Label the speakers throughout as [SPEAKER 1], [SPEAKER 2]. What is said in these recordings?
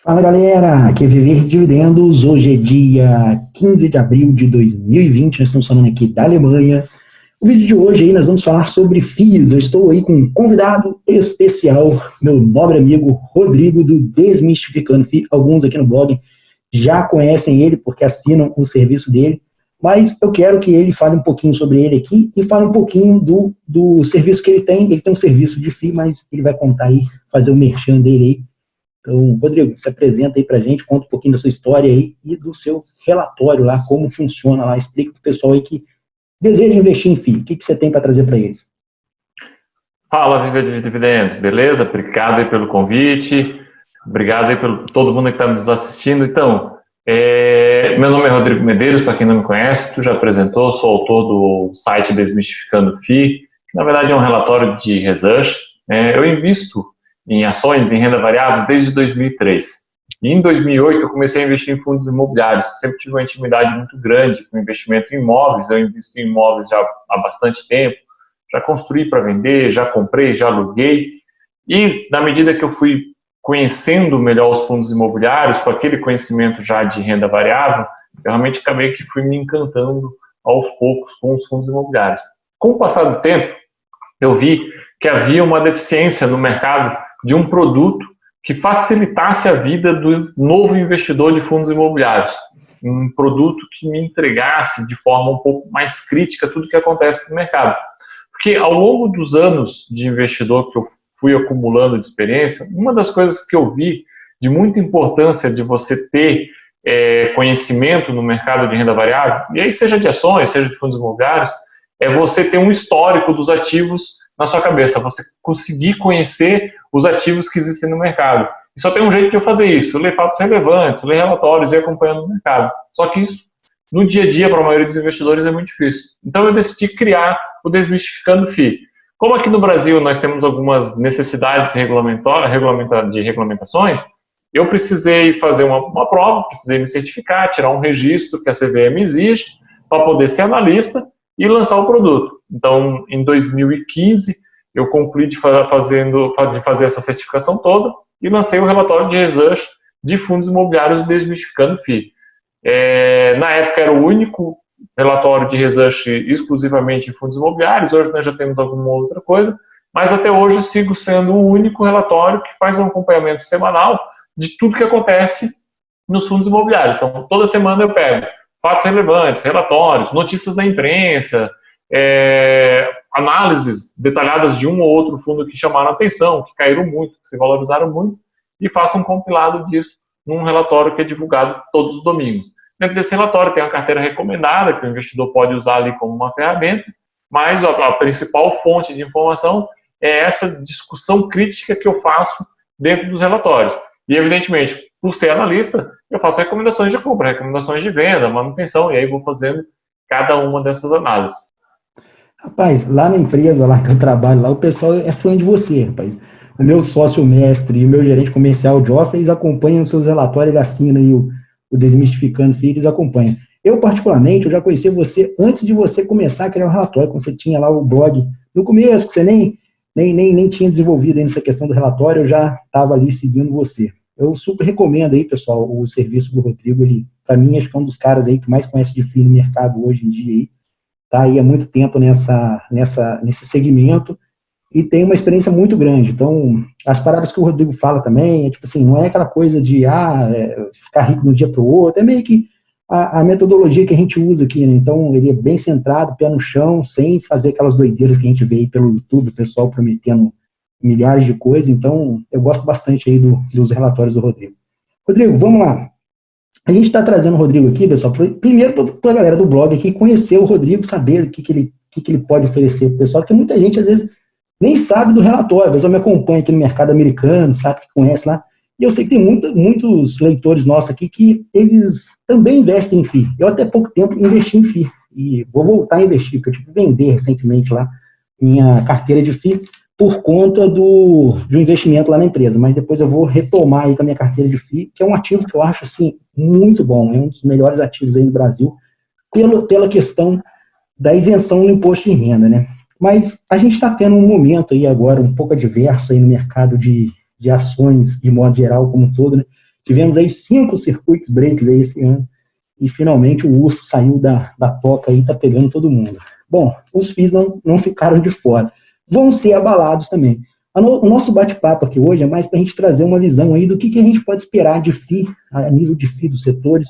[SPEAKER 1] Fala galera, aqui é Viver Dividendos. Hoje é dia 15 de abril de 2020, nós estamos falando aqui da Alemanha. O vídeo de hoje aí nós vamos falar sobre FIIs. Eu estou aí com um convidado especial, meu nobre amigo Rodrigo do Desmistificando FII. Alguns aqui no blog já conhecem ele porque assinam o serviço dele, mas eu quero que ele fale um pouquinho sobre ele aqui e fale um pouquinho do serviço que ele tem. Ele tem um serviço de FII, mas ele vai contar aí, fazer o merchan dele aí. Então, Rodrigo, se apresenta aí pra gente, conta um pouquinho da sua história aí e do seu relatório lá, como funciona lá, explica pro pessoal aí que deseja investir em FII. O que você tem para trazer para eles?
[SPEAKER 2] Fala, Viver de Dividendos, beleza? Obrigado aí pelo convite, obrigado aí pelo todo mundo que está nos assistindo. Então, meu nome é Rodrigo Medeiros, para quem não me conhece, tu já apresentou, sou autor do site Desmistificando FII, que na verdade é um relatório de research. Eu invisto em ações, em renda variável, desde 2003. E em 2008 eu comecei a investir em fundos imobiliários, sempre tive uma intimidade muito grande com investimento em imóveis, eu invisto em imóveis já há bastante tempo, já construí para vender, já comprei, já aluguei, e na medida que eu fui conhecendo melhor os fundos imobiliários, com aquele conhecimento já de renda variável, eu realmente acabei que fui me encantando aos poucos com os fundos imobiliários. Com o passar do tempo, eu vi que havia uma deficiência no mercado de um produto que facilitasse a vida do novo investidor de fundos imobiliários. Um produto que me entregasse de forma um pouco mais crítica tudo o que acontece no mercado. Porque ao longo dos anos de investidor que eu fui acumulando de experiência, uma das coisas que eu vi de muita importância de você ter conhecimento no mercado de renda variável, e aí seja de ações, seja de fundos imobiliários, é você ter um histórico dos ativos na sua cabeça, você conseguir conhecer os ativos que existem no mercado. E só tem um jeito de eu fazer isso, ler fatos relevantes, ler relatórios e ir acompanhando o mercado. Só que isso, no dia a dia, para a maioria dos investidores, é muito difícil. Então eu decidi criar o Desmistificando FII. Como aqui no Brasil nós temos algumas necessidades de regulamentações, eu precisei fazer uma prova, precisei me certificar, tirar um registro que a CVM exige, para poder ser analista e lançar o produto. Então, em 2015, eu concluí de fazer essa certificação toda e lancei o relatório de research de fundos imobiliários Desmistificando FII. Na época era o único relatório de research exclusivamente em fundos imobiliários, hoje nós já temos alguma outra coisa, mas até hoje eu sigo sendo o único relatório que faz um acompanhamento semanal de tudo que acontece nos fundos imobiliários. Então, toda semana eu pego fatos relevantes, relatórios, notícias da imprensa, análises detalhadas de um ou outro fundo que chamaram a atenção, que caíram muito, que se valorizaram muito, e faço um compilado disso num relatório que é divulgado todos os domingos. Dentro desse relatório tem uma carteira recomendada, que o investidor pode usar ali como uma ferramenta, mas a principal fonte de informação é essa discussão crítica que eu faço dentro dos relatórios. E, evidentemente, por ser analista, eu faço recomendações de compra, recomendações de venda, manutenção, e aí vou fazendo cada uma dessas análises.
[SPEAKER 1] Rapaz, lá na empresa lá que eu trabalho, lá o pessoal é fã de você, rapaz. O meu sócio mestre e o meu gerente comercial, o Joffrey, eles acompanham os seus relatórios, ele assina aí o Desmistificando FII, eles acompanham. Eu, particularmente, eu já conheci você antes de você começar a criar o relatório, quando você tinha lá o blog no começo, que você nem tinha desenvolvido ainda essa questão do relatório, eu já estava ali seguindo você. Eu super recomendo aí, pessoal, o serviço do Rodrigo, ele, para mim, acho que é um dos caras aí que mais conhece de FII no mercado hoje em dia aí, tá aí há muito tempo nesse segmento e tem uma experiência muito grande. Então, as paradas que o Rodrigo fala também, tipo assim, não é aquela coisa de ficar rico de um dia para o outro, é meio que a metodologia que a gente usa aqui, né? Então, ele é bem centrado, pé no chão, sem fazer aquelas doideiras que a gente vê aí pelo YouTube, o pessoal prometendo milhares de coisas. Então, eu gosto bastante aí dos relatórios do Rodrigo. Rodrigo, vamos lá. A gente está trazendo o Rodrigo aqui, pessoal, primeiro para a galera do blog aqui conhecer o Rodrigo, saber o que ele pode oferecer para o pessoal, porque muita gente, às vezes, nem sabe do relatório. O pessoal me acompanha aqui no mercado americano, sabe, que conhece lá. E eu sei que tem muitos leitores nossos aqui que eles também investem em FII. Eu, até pouco tempo, investi em FII. E vou voltar a investir, porque eu tive que vender recentemente lá minha carteira de FII por conta do investimento lá na empresa. Mas depois eu vou retomar aí com a minha carteira de FII, que é um ativo que eu acho, assim, muito bom. É um dos melhores ativos aí no Brasil, pela questão da isenção no imposto de renda, né? Mas a gente está tendo um momento aí agora um pouco adverso aí no mercado de ações, de modo geral, como um todo, né? Tivemos aí 5 circuitos breaks aí esse ano, e finalmente o urso saiu da toca aí, tá pegando todo mundo. Bom, os FIIs não ficaram de fora. Vão ser abalados também. O nosso bate-papo aqui hoje é mais para a gente trazer uma visão aí do que a gente pode esperar de FII, a nível de FII dos setores,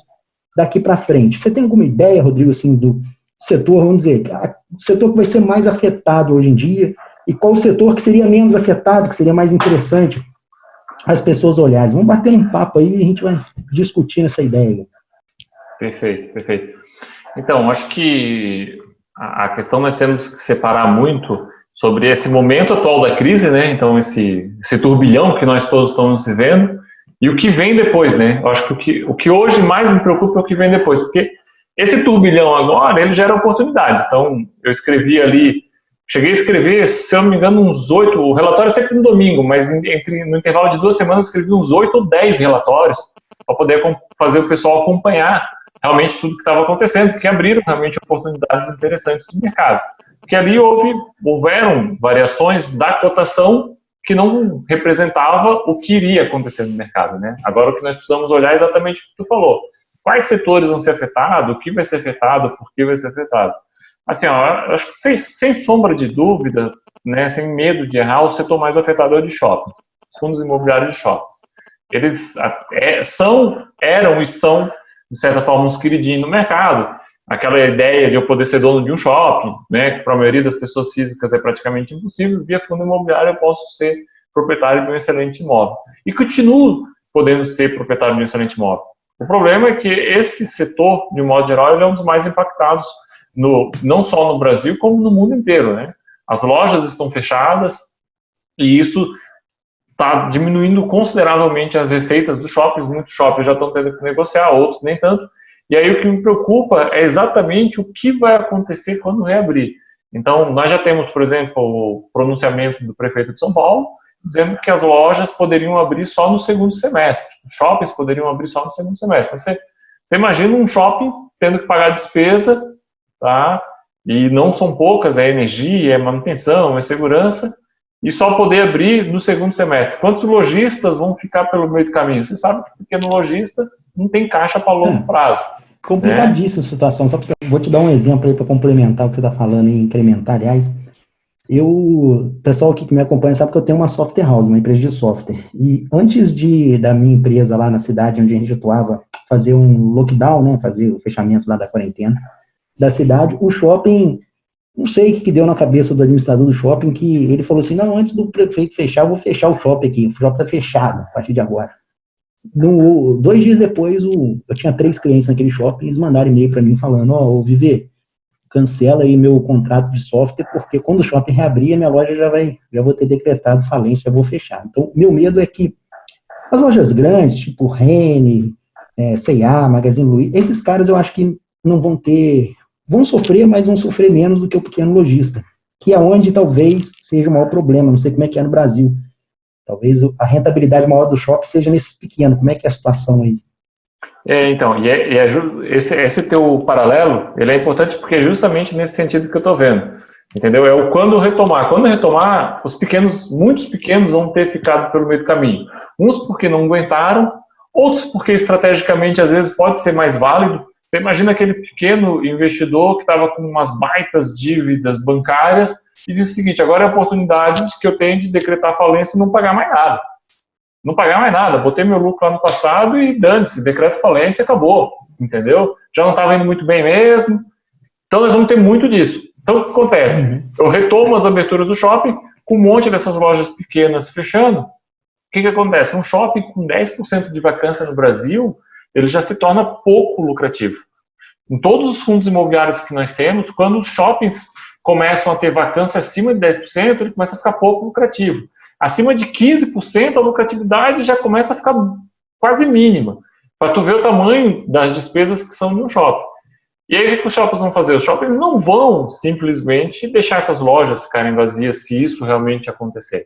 [SPEAKER 1] daqui para frente. Você tem alguma ideia, Rodrigo, assim, do setor, vamos dizer, o setor que vai ser mais afetado hoje em dia, e qual o setor que seria menos afetado, que seria mais interessante as pessoas olharem? Vamos bater um papo aí e a gente vai discutindo essa ideia.
[SPEAKER 2] Perfeito, perfeito. Então, acho que a questão nós temos que separar muito sobre esse momento atual da crise, né? Então, esse turbilhão que nós todos estamos vivendo e o que vem depois, né? Eu acho que o que hoje mais me preocupa é o que vem depois, porque esse turbilhão agora, ele gera oportunidades. Então, eu escrevi ali, cheguei a escrever, se eu não me engano, uns 8, o relatório é sempre no domingo, mas no intervalo de 2 semanas eu escrevi uns 8 ou 10 relatórios para poder fazer o pessoal acompanhar realmente tudo que estava acontecendo, que abriram realmente oportunidades interessantes do mercado. Porque ali houveram variações da cotação que não representava o que iria acontecer no mercado, né? Agora o que nós precisamos olhar é exatamente o que tu falou. Quais setores vão ser afetados, o que vai ser afetado, por que vai ser afetado. Assim, ó, acho que sem sombra de dúvida, né, sem medo de errar, o setor mais afetado é o de shoppings, os fundos imobiliários de shoppings. Eles eram e são, de certa forma, uns queridinhos no mercado. Aquela ideia de eu poder ser dono de um shopping, né, que para a maioria das pessoas físicas é praticamente impossível, via fundo imobiliário eu posso ser proprietário de um excelente imóvel. E continuo podendo ser proprietário de um excelente imóvel. O problema é que esse setor, de modo geral, ele é um dos mais impactados, não só no Brasil, como no mundo inteiro, né? As lojas estão fechadas e isso está diminuindo consideravelmente as receitas dos shoppings. Muitos shoppings já estão tendo que negociar, outros nem tanto. E aí o que me preocupa é exatamente o que vai acontecer quando reabrir. Então, nós já temos, por exemplo, o pronunciamento do prefeito de São Paulo, dizendo que as lojas poderiam abrir só no segundo semestre. Os shoppings poderiam abrir só no segundo semestre. Você imagina um shopping tendo que pagar despesa, tá? E não são poucas, é energia, é manutenção, é segurança, e só poder abrir no segundo semestre. Quantos lojistas vão ficar pelo meio do caminho? Você sabe que o pequeno lojista não tem caixa para longo prazo.
[SPEAKER 1] Complicadíssima a situação. Vou te dar um exemplo aí para complementar o que você está falando e incrementar, aliás. O pessoal aqui que me acompanha sabe que eu tenho uma software house, uma empresa de software. E antes da minha empresa lá na cidade onde a gente atuava fazer um lockdown, né, fazer o fechamento lá da quarentena da cidade, o shopping, não sei o que deu na cabeça do administrador do shopping, que ele falou assim, não, antes do prefeito fechar, eu vou fechar o shopping aqui. O shopping está fechado a partir de agora. 2 dias depois, eu tinha 3 clientes naquele shopping, eles mandaram e-mail para mim falando, Viver, cancela aí meu contrato de software, porque quando o shopping reabrir, a minha loja já vou ter decretado falência, já vou fechar. Então, meu medo é que as lojas grandes, tipo Rene, C&A, Magazine Luiza, esses caras eu acho que não vão sofrer, mas vão sofrer menos do que o pequeno lojista, que é onde talvez seja o maior problema, não sei como é que é no Brasil. Talvez a rentabilidade maior do shopping seja nesses pequenos. Como é que é a situação aí?
[SPEAKER 2] Então, esse teu paralelo, ele é importante porque é justamente nesse sentido que eu estou vendo, entendeu? É o quando retomar. Quando retomar, muitos pequenos vão ter ficado pelo meio do caminho. Uns porque não aguentaram, outros porque estrategicamente às vezes pode ser mais válido. Você imagina aquele pequeno investidor que estava com umas baitas dívidas bancárias e diz o seguinte, agora é a oportunidade que eu tenho de decretar falência e não pagar mais nada. Não pagar mais nada, botei meu lucro lá no passado e dane-se, decreto falência, acabou, entendeu? Já não estava indo muito bem mesmo. Então nós vamos ter muito disso. Então o que acontece? Eu retomo as aberturas do shopping, com um monte dessas lojas pequenas fechando. O que acontece? Um shopping com 10% de vacância no Brasil, ele já se torna pouco lucrativo. Em todos os fundos imobiliários que nós temos, quando os shoppings começam a ter vacância acima de 10%, ele começa a ficar pouco lucrativo. Acima de 15%, a lucratividade já começa a ficar quase mínima, para tu ver o tamanho das despesas que são de um shopping. E aí o que os shoppings vão fazer? Os shoppings não vão simplesmente deixar essas lojas ficarem vazias se isso realmente acontecer.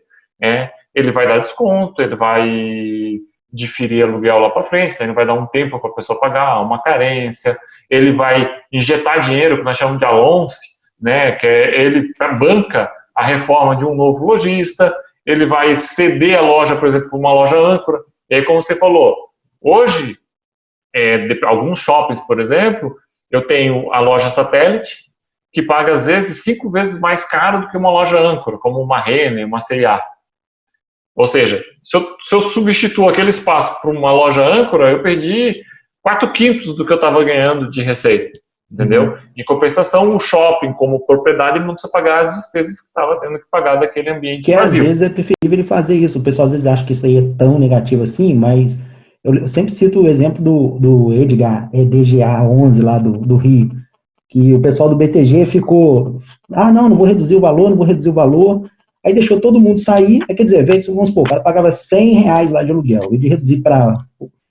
[SPEAKER 2] Ele vai dar desconto, ele vai diferir aluguel lá para frente, ele vai dar um tempo para a pessoa pagar, uma carência, ele vai injetar dinheiro, que nós chamamos de alonce, né, que ele banca a reforma de um novo lojista, ele vai ceder a loja, por exemplo, para uma loja âncora, e aí como você falou, Hoje, alguns shoppings, por exemplo, eu tenho a loja satélite, que paga às vezes 5 vezes mais caro do que uma loja âncora, como uma Renner, uma C&A. Ou seja, se eu substituo aquele espaço por uma loja âncora, eu perdi 4/5 do que eu estava ganhando de receita, entendeu? Uhum. Em compensação, o shopping, como propriedade, não precisa pagar as despesas que estava tendo que pagar daquele ambiente
[SPEAKER 1] que vazio. Às vezes é preferível ele fazer isso. O pessoal às vezes acha que isso aí é tão negativo assim, mas eu sempre cito o exemplo do Edgar, DGA 11 lá do Rio, que o pessoal do BTG ficou, não vou reduzir o valor, aí deixou todo mundo sair, quer dizer, vamos supor, o cara pagava R$100 lá de aluguel, e de reduzir para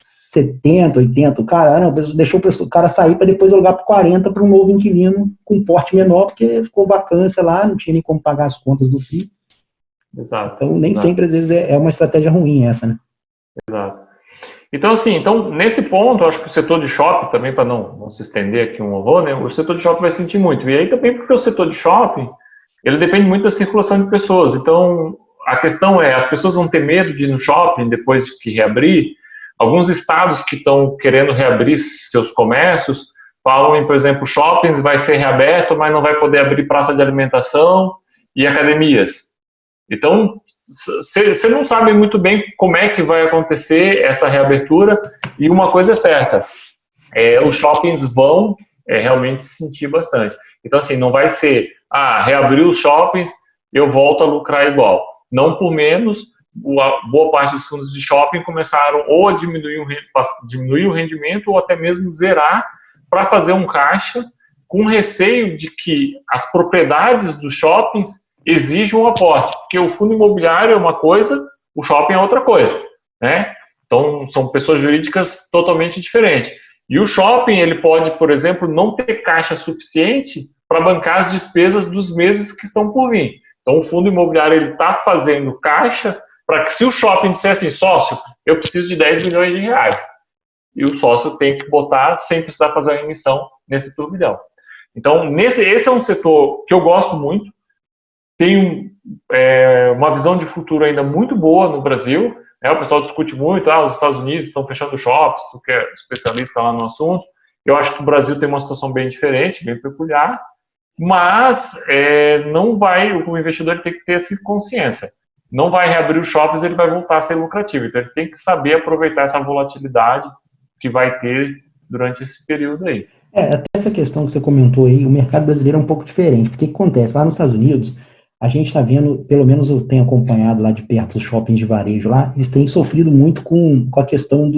[SPEAKER 1] 70, 80, cara, deixou o cara sair para depois alugar por 40 para um novo inquilino com porte menor, porque ficou vacância lá, não tinha nem como pagar as contas do FII.
[SPEAKER 2] Exato.
[SPEAKER 1] Então, nem sempre, às vezes, é uma estratégia ruim essa, né?
[SPEAKER 2] Exato. Então, assim, nesse ponto, eu acho que o setor de shopping, também para não se estender aqui um horror, né, o setor de shopping vai sentir muito. E aí também porque o setor de shopping, ele depende muito da circulação de pessoas. Então, a questão é, as pessoas vão ter medo de ir no shopping depois que reabrir. Alguns estados que estão querendo reabrir seus comércios falam em, por exemplo, shoppings vai ser reaberto, mas não vai poder abrir praça de alimentação e academias. Então, você não sabe muito bem como é que vai acontecer essa reabertura, e uma coisa é certa, os shoppings vão realmente sentir bastante. Então, assim, não vai ser, reabriu os shoppings, eu volto a lucrar igual. Não por menos, boa parte dos fundos de shopping começaram ou a diminuir o rendimento ou até mesmo zerar para fazer um caixa, com receio de que as propriedades dos shoppings exige um aporte, porque o fundo imobiliário é uma coisa, o shopping é outra coisa, né? Então, são pessoas jurídicas totalmente diferentes. E o shopping, ele pode, por exemplo, não ter caixa suficiente para bancar as despesas dos meses que estão por vir. Então, o fundo imobiliário, ele está fazendo caixa para que, se o shopping disser assim, sócio, eu preciso de 10 milhões de reais, e o sócio tem que botar sem precisar fazer a emissão nesse turbilhão. Então, esse é um setor que eu gosto muito, tem uma visão de futuro ainda muito boa no Brasil, né? O pessoal discute muito, os Estados Unidos estão fechando shops, tu que é especialista lá no assunto. Eu acho que o Brasil tem uma situação bem diferente, bem peculiar, mas o investidor tem que ter essa consciência. Não vai reabrir os shoppings, ele vai voltar a ser lucrativo. Então, ele tem que saber aproveitar essa volatilidade que vai ter durante esse período aí.
[SPEAKER 1] Até essa questão que você comentou aí, o mercado brasileiro é um pouco diferente, porque o que acontece? Lá nos Estados Unidos, a gente está vendo, pelo menos eu tenho acompanhado lá de perto os shoppings de varejo lá, eles têm sofrido muito com a questão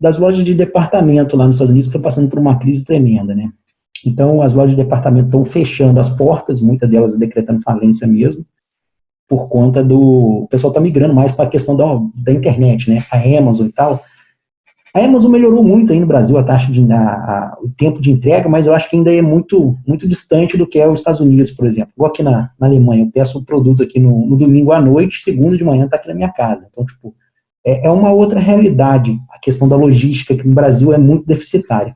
[SPEAKER 1] das lojas de departamento lá nos Estados Unidos, que estão passando por uma crise tremenda, né? Então, as lojas de departamento estão fechando as portas, muitas delas decretando falência mesmo, por conta o pessoal está migrando mais para a questão da internet, né? A Amazon e tal. A Amazon melhorou muito aí no Brasil a taxa o tempo de entrega, mas eu acho que ainda é muito, muito distante do que é os Estados Unidos, por exemplo. Igual aqui na Alemanha, eu peço o produto aqui no domingo à noite, segunda de manhã está aqui na minha casa. Então, tipo, é uma outra realidade. A questão da logística aqui no Brasil é muito deficitária.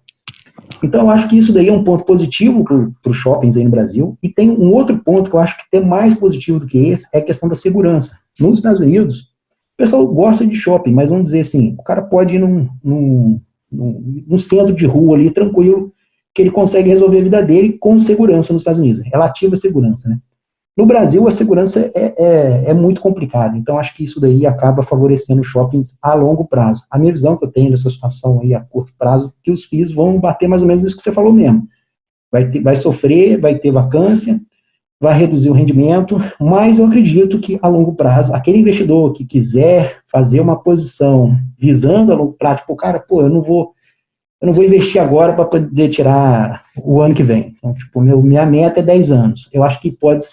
[SPEAKER 1] Então, eu acho que isso daí é um ponto positivo para os shoppings aí no Brasil. E tem um outro ponto que eu acho que é mais positivo do que esse, é a questão da segurança. Nos Estados Unidos, o pessoal gosta de shopping, mas vamos dizer assim, o cara pode ir num centro de rua ali, tranquilo, que ele consegue resolver a vida dele com segurança nos Estados Unidos, relativa segurança, né? No Brasil, a segurança é muito complicada, então acho que isso daí acaba favorecendo os shoppings a longo prazo. A minha visão que eu tenho dessa situação aí a curto prazo, que os FIIs vão bater mais ou menos isso que você falou mesmo. Vai sofrer, vai ter vacância, vai reduzir o rendimento, mas eu acredito que a longo prazo, aquele investidor que quiser fazer uma posição visando a longo prazo, tipo, cara, eu não vou investir agora para poder tirar o ano que vem. Então, tipo, minha meta é 10 anos. Eu acho que pode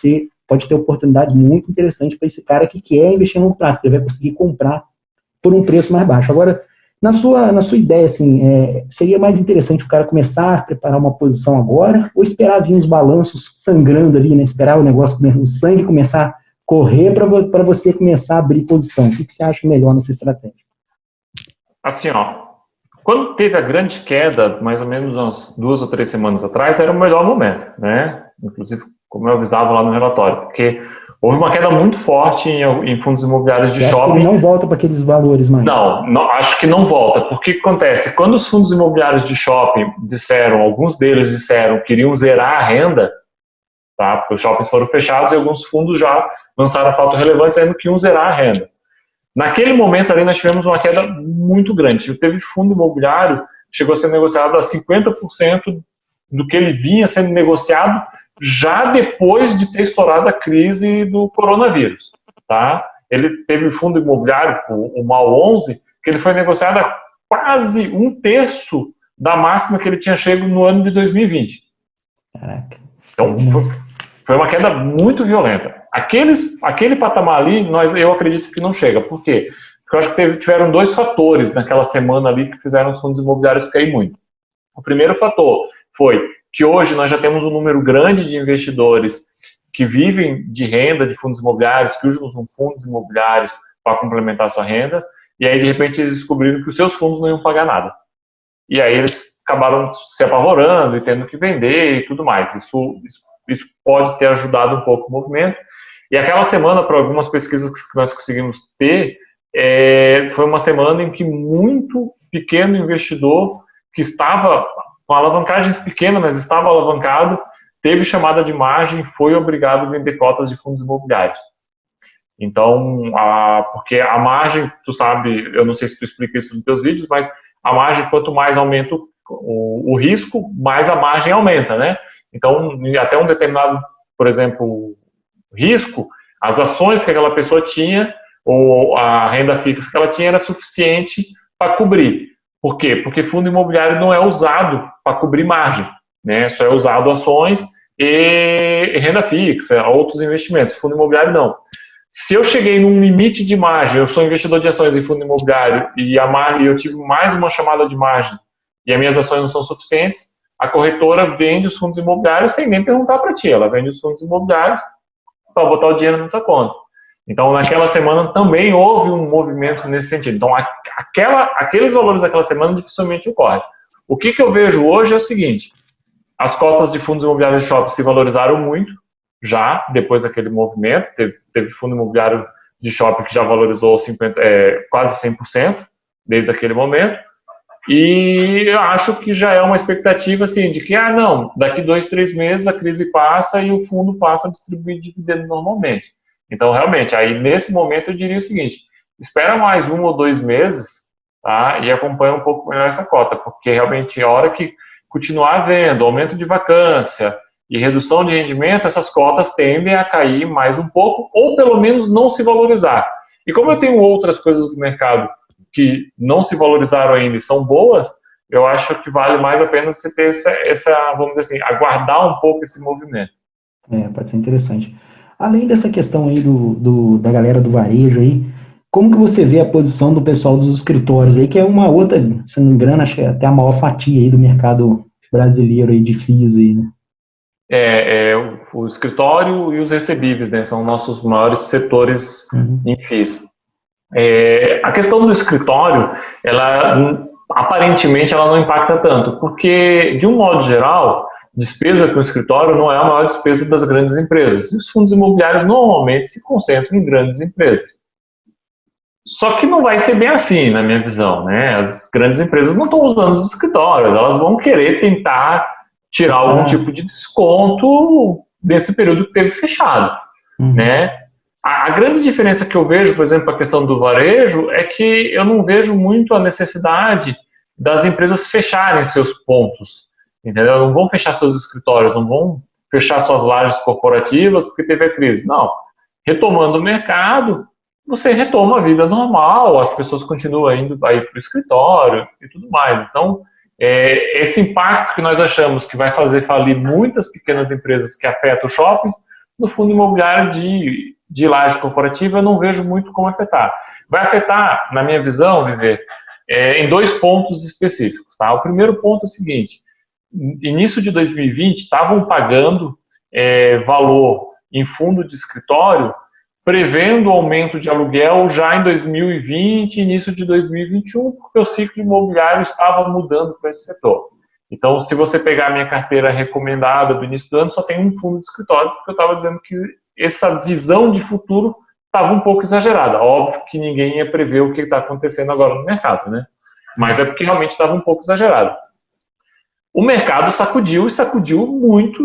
[SPEAKER 1] ter oportunidades muito interessantes para esse cara que quer investir a longo prazo, que ele vai conseguir comprar por um preço mais baixo. Agora, na sua ideia, assim, seria mais interessante o cara começar a preparar uma posição agora ou esperar vir os balanços sangrando ali, né? Esperar o sangue começar a correr para você começar a abrir posição? O que você acha melhor nessa estratégia?
[SPEAKER 2] Assim, quando teve a grande queda, mais ou menos umas 2 ou 3 semanas atrás, era o melhor momento, né? Inclusive, como eu avisava lá no relatório, porque Houve uma queda muito forte em fundos imobiliários de
[SPEAKER 1] Eu acho que
[SPEAKER 2] shopping.
[SPEAKER 1] ele não volta para aqueles valores mais.
[SPEAKER 2] Não, acho que não volta. Porque o que acontece? Quando os fundos imobiliários de shopping alguns deles disseram que queriam zerar a renda, tá? Porque os shoppings foram fechados e alguns fundos já lançaram fato relevante dizendo que iam zerar a renda. Naquele momento ali nós tivemos uma queda muito grande. Teve fundo imobiliário que chegou a ser negociado a 50% do que ele vinha sendo negociado já depois de ter estourado a crise do coronavírus, tá? Ele teve fundo imobiliário, o MAL 11, que ele foi negociado a quase 1/3 da máxima que ele tinha chegado no ano de 2020.
[SPEAKER 1] Caraca.
[SPEAKER 2] Então, foi uma queda muito violenta. Aquele patamar ali, eu acredito que não chega. Por quê? Porque eu acho que tiveram dois fatores naquela semana ali que fizeram os fundos imobiliários cair muito. O primeiro fator foi que hoje nós já temos um número grande de investidores que vivem de renda de fundos imobiliários, que usam fundos imobiliários para complementar a sua renda, e aí de repente eles descobriram que os seus fundos não iam pagar nada. E aí eles acabaram se apavorando e tendo que vender e tudo mais. Isso pode ter ajudado um pouco o movimento. E aquela semana, para algumas pesquisas que nós conseguimos ter, foi uma semana em que muito pequeno investidor que estava com alavancagens pequenas, mas estava alavancado, teve chamada de margem, foi obrigado a vender cotas de fundos imobiliários. Então, porque a margem, tu sabe, eu não sei se tu explica isso nos teus vídeos, mas a margem, quanto mais aumenta o risco, mais a margem aumenta, né? Então, até um determinado, por exemplo, risco, as ações que aquela pessoa tinha, ou a renda fixa que ela tinha, era suficiente para cobrir. Por quê? Porque fundo imobiliário não é usado para cobrir margem, né? Só é usado ações e renda fixa, outros investimentos. Fundo imobiliário não. Se eu cheguei num limite de margem, eu sou investidor de ações em fundo imobiliário e eu tive mais uma chamada de margem e as minhas ações não são suficientes, a corretora vende os fundos imobiliários sem nem perguntar para ti. Ela vende os fundos imobiliários para botar o dinheiro na tua conta. Então, naquela semana também houve um movimento nesse sentido. Então, aqueles valores daquela semana dificilmente ocorrem. O que eu vejo hoje é o seguinte: as cotas de fundos imobiliários de shopping se valorizaram muito, já depois daquele movimento. Teve fundo imobiliário de shopping que já valorizou quase 100% desde aquele momento. E eu acho que já é uma expectativa assim, de que, não, daqui 2, 3 meses a crise passa e o fundo passa a distribuir dividendo normalmente. Então, realmente, aí nesse momento eu diria o seguinte: espera mais 1 ou 2 meses, tá, e acompanha um pouco melhor essa cota, porque realmente a hora que continuar havendo aumento de vacância e redução de rendimento, essas cotas tendem a cair mais um pouco, ou pelo menos não se valorizar. E como eu tenho outras coisas do mercado que não se valorizaram ainda e são boas, eu acho que vale mais a pena você ter vamos dizer assim, aguardar um pouco esse movimento.
[SPEAKER 1] Pode ser interessante. Além dessa questão aí da galera do varejo aí, como que você vê a posição do pessoal dos escritórios aí, que é uma outra, se não me engano, acho que é até a maior fatia aí do mercado brasileiro aí de FIIs aí, né?
[SPEAKER 2] O escritório e os recebíveis, né, são nossos maiores setores em FIIs. A questão do escritório, aparentemente ela não impacta tanto, porque, de um modo geral, despesa com o escritório não é a maior despesa das grandes empresas. E os fundos imobiliários normalmente se concentram em grandes empresas. Só que não vai ser bem assim, na minha visão, né? As grandes empresas não estão usando os escritórios, elas vão querer tentar tirar algum tipo de desconto nesse período que teve fechado, né? A grande diferença que eu vejo, por exemplo, a questão do varejo, é que eu não vejo muito a necessidade das empresas fecharem seus pontos, entendeu? Não vão fechar seus escritórios, não vão fechar suas lajes corporativas porque teve a crise. Não. Retomando o mercado, você retoma a vida normal, as pessoas continuam indo aí para o escritório e tudo mais. Então, esse impacto que nós achamos que vai fazer falir muitas pequenas empresas que afetam os shoppings, no fundo imobiliário de laje corporativa, eu não vejo muito como afetar. Vai afetar, na minha visão, Viver, em 2 pontos específicos. Tá? O primeiro ponto é o seguinte: início de 2020, estavam pagando valor em fundo de escritório, prevendo aumento de aluguel já em 2020 e início de 2021, porque o ciclo imobiliário estava mudando para esse setor. Então, se você pegar a minha carteira recomendada do início do ano, só tem um fundo de escritório, porque eu estava dizendo que essa visão de futuro estava um pouco exagerada. Óbvio que ninguém ia prever o que está acontecendo agora no mercado, né? Mas é porque realmente estava um pouco exagerado. O mercado sacudiu e sacudiu muito.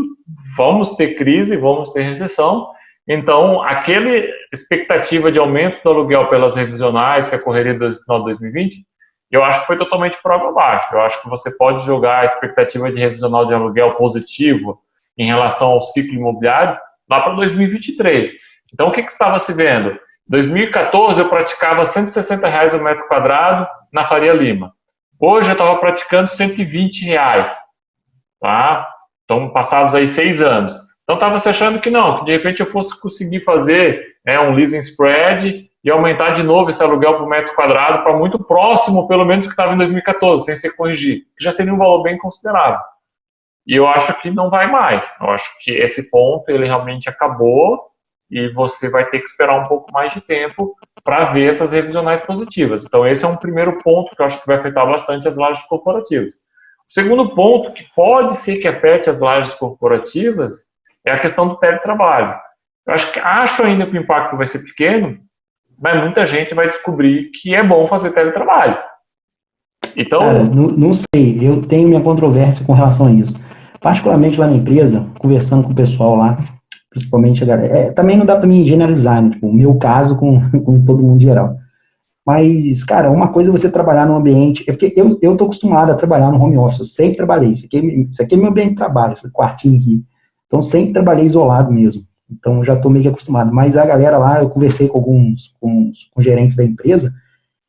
[SPEAKER 2] Vamos ter crise, vamos ter recessão. Então, aquela expectativa de aumento do aluguel pelas revisionais que ocorreria no final de 2020, eu acho que foi totalmente por água abaixo. Eu acho que você pode jogar a expectativa de revisional de aluguel positivo em relação ao ciclo imobiliário lá para 2023. Então, o que estava se vendo? Em 2014, eu praticava R$160 o metro quadrado na Faria Lima. Hoje, eu estava praticando R$120. Tá? Então, passados aí 6 anos. Então, estava se achando que não, que de repente eu fosse conseguir fazer um leasing spread e aumentar de novo esse aluguel por metro quadrado para muito próximo, pelo menos, do que estava em 2014, sem se corrigir, que já seria um valor bem considerável. E eu acho que não vai mais. Eu acho que esse ponto, ele realmente acabou e você vai ter que esperar um pouco mais de tempo para ver essas revisionais positivas. Então, esse é um primeiro ponto que eu acho que vai afetar bastante as lajes corporativas. O segundo ponto, que pode ser que afete as lajes corporativas, é a questão do teletrabalho. Eu acho ainda que o impacto vai ser pequeno, mas muita gente vai descobrir que é bom fazer teletrabalho. Então,
[SPEAKER 1] cara, não sei, eu tenho minha controvérsia com relação a isso. Particularmente lá na empresa, conversando com o pessoal lá, principalmente a galera, também não dá para mim generalizar, né? Tipo, o meu caso com todo mundo em geral. Mas, cara, uma coisa é você trabalhar num ambiente, é porque eu tô acostumado a trabalhar no home office, eu sempre trabalhei, isso aqui é meu ambiente de trabalho, esse quartinho aqui. Então, sempre trabalhei isolado mesmo. Então, já estou meio que acostumado. Mas a galera lá, eu conversei com com gerentes da empresa,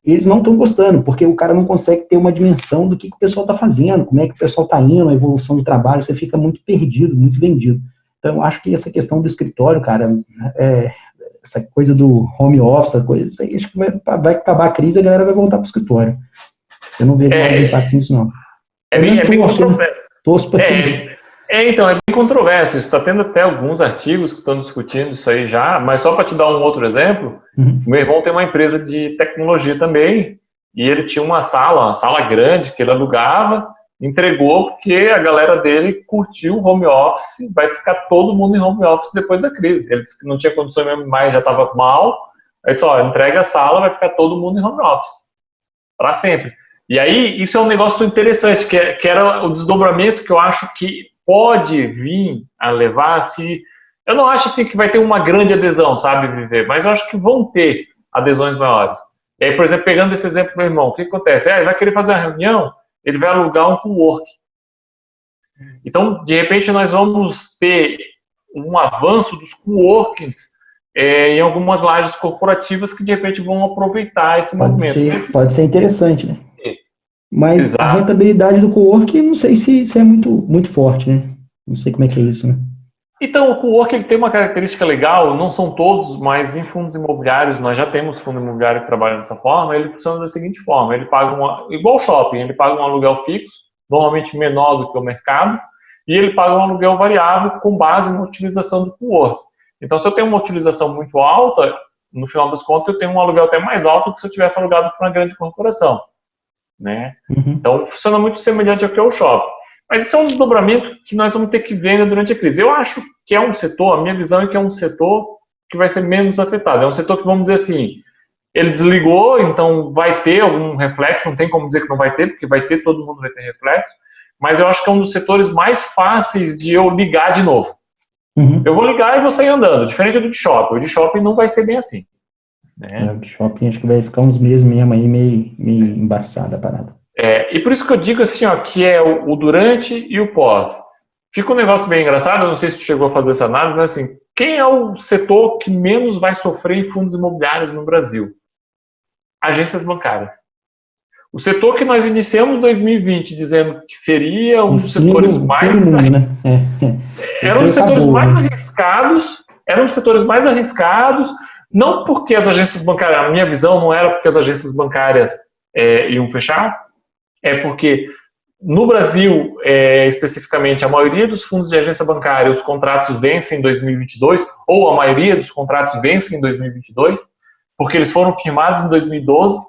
[SPEAKER 1] e eles não estão gostando, porque o cara não consegue ter uma dimensão do que o pessoal está fazendo, como é que o pessoal está indo, a evolução do trabalho, você fica muito perdido, muito vendido. Então, eu acho que essa questão do escritório, cara, essa coisa do home office, isso aí, acho que vai acabar a crise e a galera vai voltar para o escritório. Eu não vejo mais impacto nisso, não.
[SPEAKER 2] É bem controverso. Então, é bem controverso. Está tendo até alguns artigos que estão discutindo isso aí já, mas só para te dar um outro exemplo, meu irmão tem uma empresa de tecnologia também, e ele tinha uma sala grande que ele alugava, entregou porque a galera dele curtiu o home office, vai ficar todo mundo em home office depois da crise. Ele disse que não tinha condições mesmo mais, já estava mal, aí disse, entrega a sala, vai ficar todo mundo em home office, para sempre. E aí, isso é um negócio interessante, que era o desdobramento que eu acho que pode vir a levar se... Eu não acho assim que vai ter uma grande adesão, sabe, Viver? Mas eu acho que vão ter adesões maiores. E aí, por exemplo, pegando esse exemplo do meu irmão, o que acontece? Ele vai querer fazer uma reunião, ele vai alugar um cowork. Então, de repente, nós vamos ter um avanço dos coworkings em algumas lajes corporativas que, de repente, vão aproveitar esse movimento.
[SPEAKER 1] Pode ser interessante, né? Mas
[SPEAKER 2] Exato.
[SPEAKER 1] A rentabilidade do cowork, não sei se é muito forte, né? Não sei como é que é isso, né?
[SPEAKER 2] Então, o cowork ele tem uma característica legal, não são todos, mas em fundos imobiliários, nós já temos fundo imobiliário que trabalha dessa forma, ele funciona da seguinte forma, ele paga igual o shopping, ele paga um aluguel fixo, normalmente menor do que o mercado, e ele paga um aluguel variável com base na utilização do cowork. Então, se eu tenho uma utilização muito alta, no final das contas, eu tenho um aluguel até mais alto do que se eu tivesse alugado para uma grande corporação. Né? Então, funciona muito semelhante ao que é o shopping. Mas isso é um desdobramento que nós vamos ter que ver durante a crise. Eu acho que é um setor, a minha visão é que é um setor que vai ser menos afetado. É um setor que, vamos dizer assim, ele desligou, então vai ter algum reflexo, não tem como dizer que não vai ter, porque vai ter, todo mundo vai ter reflexo, mas eu acho que é um dos setores mais fáceis de eu ligar de novo. Eu vou ligar e vou sair andando, diferente do de shopping. O de shopping não vai ser bem assim. Né?
[SPEAKER 1] O shopping acho que vai ficar uns meses mesmo aí meio embaçada a parada.
[SPEAKER 2] E por isso que eu digo assim, que é o durante e o pós. Fica um negócio bem engraçado, eu não sei se tu chegou a fazer essa análise, mas assim, quem é o setor que menos vai sofrer em fundos imobiliários no Brasil? Agências bancárias. O setor que nós iniciamos 2020 dizendo que seria um dos setores mais arriscados. Era um dos setores mais arriscados, não porque as agências bancárias, a minha visão não era porque as agências bancárias iam fechar, é porque no Brasil, especificamente, a maioria dos fundos de agência bancária, os contratos vencem em 2022, ou a maioria dos contratos vencem em 2022, porque eles foram firmados em 2012,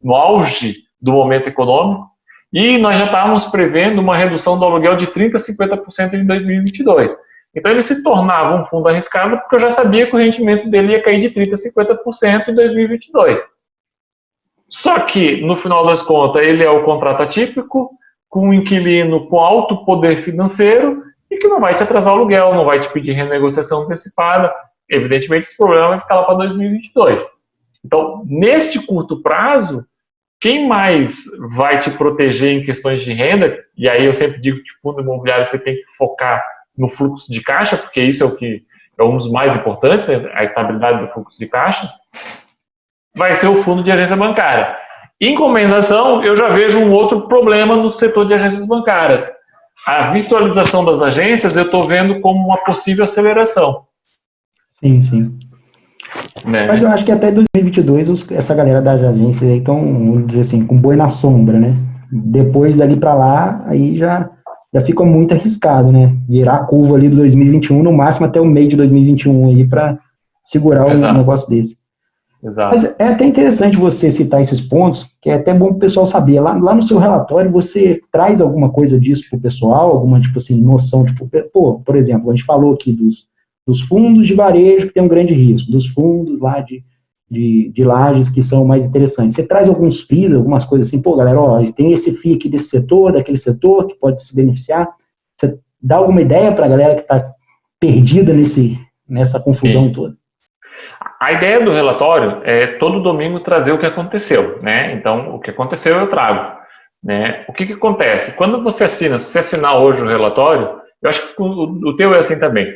[SPEAKER 2] no auge do momento econômico, e nós já estávamos prevendo uma redução do aluguel de 30% a 50% em 2022. Então ele se tornava um fundo arriscado porque eu já sabia que o rendimento dele ia cair de 30% a 50% em 2022. Só que, no final das contas, ele é o contrato atípico, com um inquilino com alto poder financeiro e que não vai te atrasar o aluguel, não vai te pedir renegociação antecipada. Evidentemente, esse problema vai ficar lá para 2022. Então, neste curto prazo, quem mais vai te proteger em questões de renda, e aí eu sempre digo que fundo imobiliário você tem que focar no fluxo de caixa, porque isso é o que é um dos mais importantes, né, a estabilidade do fluxo de caixa, vai ser o fundo de agência bancária. Em compensação, eu já vejo um outro problema no setor de agências bancárias. A virtualização das agências eu estou vendo como uma possível aceleração.
[SPEAKER 1] Sim, sim. Né? Mas eu acho que até 2022 essa galera das agências aí estão, vamos dizer assim, com boi na sombra, né? Depois dali para lá, aí já fica muito arriscado, né? Virar a curva ali do 2021, no máximo até o meio de 2021 aí para segurar um negócio desse.
[SPEAKER 2] Exato.
[SPEAKER 1] Mas é até interessante você citar esses pontos, que é até bom para o pessoal saber. Lá no seu relatório, você traz alguma coisa disso para o pessoal, alguma, tipo assim, noção, tipo, por exemplo, a gente falou aqui dos fundos de varejo que tem um grande risco, dos fundos lá de lajes que são mais interessantes. Você traz alguns FIIs, algumas coisas assim, galera, tem esse FII aqui desse setor, daquele setor, que pode se beneficiar. Você dá alguma ideia para a galera que está perdida nessa confusão toda?
[SPEAKER 2] A ideia do relatório é todo domingo trazer o que aconteceu, né? Então, o que aconteceu eu trago, né? O que acontece? Quando você assina, se você assinar hoje o relatório, eu acho que o teu é assim também.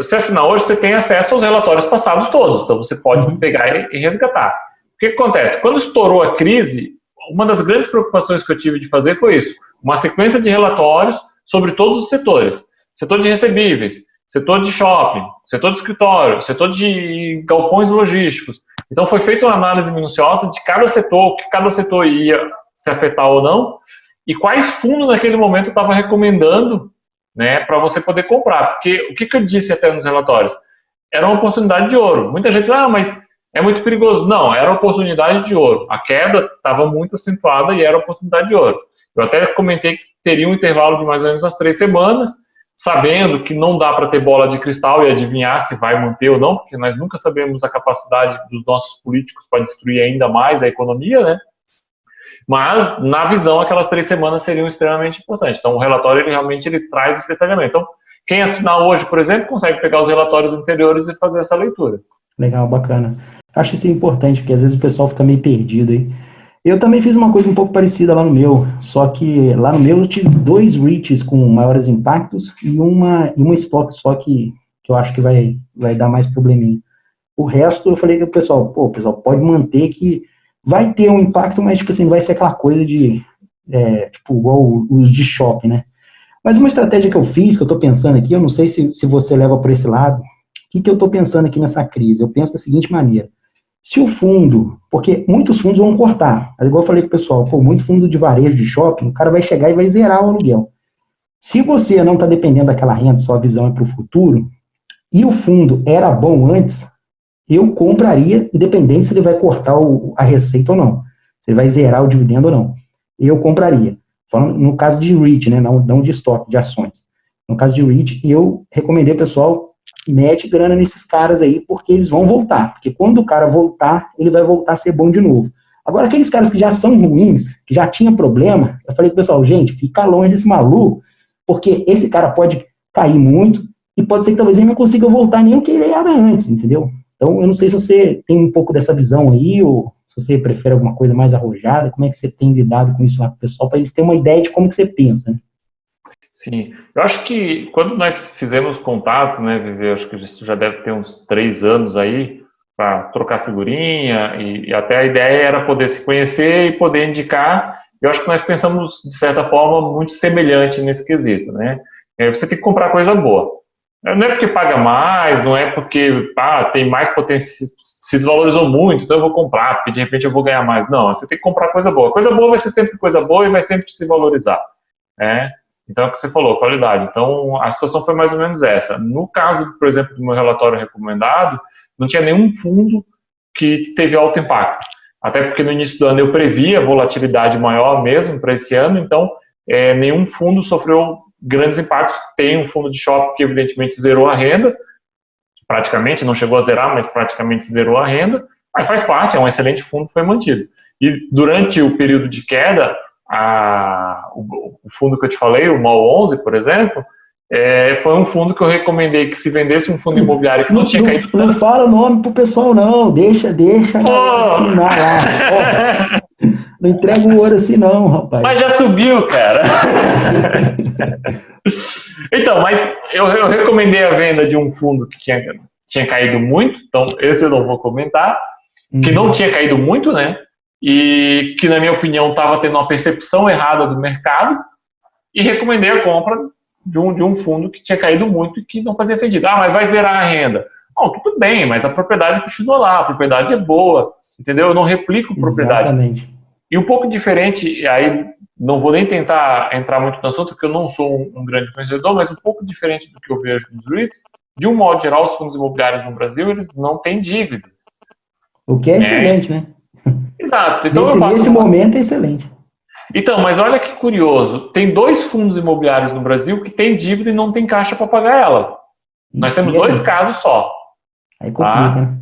[SPEAKER 2] Se assinar hoje, você tem acesso aos relatórios passados todos, então você pode pegar e resgatar. O que acontece? Quando estourou a crise, uma das grandes preocupações que eu tive de fazer foi isso, uma sequência de relatórios sobre todos os setores. Setor de recebíveis, setor de shopping, setor de escritório, setor de galpões logísticos. Então foi feita uma análise minuciosa de cada setor, o que cada setor ia se afetar ou não, e quais fundos naquele momento eu estava recomendando, né, para você poder comprar. Porque o que eu disse até nos relatórios? Era uma oportunidade de ouro. Muita gente diz, mas é muito perigoso. Não, era uma oportunidade de ouro. A queda estava muito acentuada e era uma oportunidade de ouro. Eu até comentei que teria um intervalo de mais ou menos as 3 semanas, sabendo que não dá para ter bola de cristal e adivinhar se vai manter ou não, porque nós nunca sabemos a capacidade dos nossos políticos para destruir ainda mais a economia, né? Mas, na visão, aquelas 3 semanas seriam extremamente importantes. Então, o relatório, ele traz esse detalhamento. Então, quem assinar hoje, por exemplo, consegue pegar os relatórios anteriores e fazer essa leitura.
[SPEAKER 1] Legal, bacana. Acho isso importante, porque às vezes o pessoal fica meio perdido aí. Eu também fiz uma coisa um pouco parecida lá no meu, só que lá no meu eu tive 2 REITs com maiores impactos e uma estoque só que eu acho que vai dar mais probleminha. O resto eu falei que o pessoal, pessoal, pode manter que vai ter um impacto, mas tipo assim, vai ser aquela coisa de, tipo, igual os de shopping, né? Mas uma estratégia que eu fiz, que eu tô pensando aqui, eu não sei se você leva por esse lado, o que eu tô pensando aqui nessa crise? Eu penso da seguinte maneira. Se o fundo, porque muitos fundos vão cortar, igual eu falei com o pessoal, muito fundo de varejo, de shopping, o cara vai chegar e vai zerar o aluguel. Se você não está dependendo daquela renda, sua visão é para o futuro, e o fundo era bom antes, eu compraria, independente se ele vai cortar a receita ou não, se ele vai zerar o dividendo ou não. Eu compraria. Falando no caso de REIT, né, não de estoque, de ações. No caso de REIT, eu recomendei, pessoal, mete grana nesses caras aí, porque eles vão voltar. Porque quando o cara voltar, ele vai voltar a ser bom de novo. Agora, aqueles caras que já são ruins, que já tinham problema, eu falei pro pessoal, gente, fica longe desse maluco, porque esse cara pode cair muito, e pode ser que talvez ele não consiga voltar nem o que ele era antes, entendeu? Então, eu não sei se você tem um pouco dessa visão aí, ou se você prefere alguma coisa mais arrojada, como é que você tem lidado com isso lá com o pessoal, para eles terem uma ideia de como que você pensa, né?
[SPEAKER 2] Sim, eu acho que quando nós fizemos contato, né, Vivi, acho que isso já deve ter uns 3 anos aí, para trocar figurinha, e até a ideia era poder se conhecer e poder indicar. Eu acho que nós pensamos, de certa forma, muito semelhante nesse quesito, né? Você tem que comprar coisa boa. Não é porque paga mais, não é porque tem mais potência, se desvalorizou muito, então eu vou comprar, porque de repente eu vou ganhar mais. Não, você tem que comprar coisa boa. Coisa boa vai ser sempre coisa boa e vai sempre se valorizar, né? Então, é o que você falou, qualidade. Então, a situação foi mais ou menos essa. No caso, por exemplo, do meu relatório recomendado, não tinha nenhum fundo que teve alto impacto. Até porque no início do ano eu previa volatilidade maior mesmo para esse ano, então nenhum fundo sofreu grandes impactos. Tem um fundo de shopping que evidentemente zerou a renda, praticamente, não chegou a zerar, mas praticamente zerou a renda, mas faz parte, é um excelente fundo, foi mantido. E durante o período de queda, o fundo que eu te falei, o MOL 11, por exemplo, foi um fundo que eu recomendei que se vendesse um fundo imobiliário que não tinha caído tanto.
[SPEAKER 1] Não fala o nome pro pessoal, não. Deixa assinar lá. Não entrega o ouro assim, não, rapaz.
[SPEAKER 2] Mas já subiu, cara. Então, mas eu recomendei a venda de um fundo que tinha caído muito, então esse eu não vou comentar, que não tinha caído muito, né? E que, na minha opinião, estava tendo uma percepção errada do mercado, e recomendei a compra de um fundo que tinha caído muito e que não fazia sentido. Mas vai zerar a renda. Não, tudo bem, mas a propriedade continua lá, a propriedade é boa, entendeu? Eu não replico propriedade.
[SPEAKER 1] Exatamente.
[SPEAKER 2] E um pouco diferente, aí não vou nem tentar entrar muito no assunto, porque eu não sou um grande conhecedor, mas um pouco diferente do que eu vejo nos REITs, de um modo geral, os fundos imobiliários no Brasil, eles não têm dívidas.
[SPEAKER 1] O que é excelente, né?
[SPEAKER 2] Exato. Então,
[SPEAKER 1] nesse momento é excelente.
[SPEAKER 2] Então, mas olha que curioso, tem 2 fundos imobiliários no Brasil que têm dívida e não tem caixa para pagar ela. Nós temos 2 casos só.
[SPEAKER 1] Aí complica, né?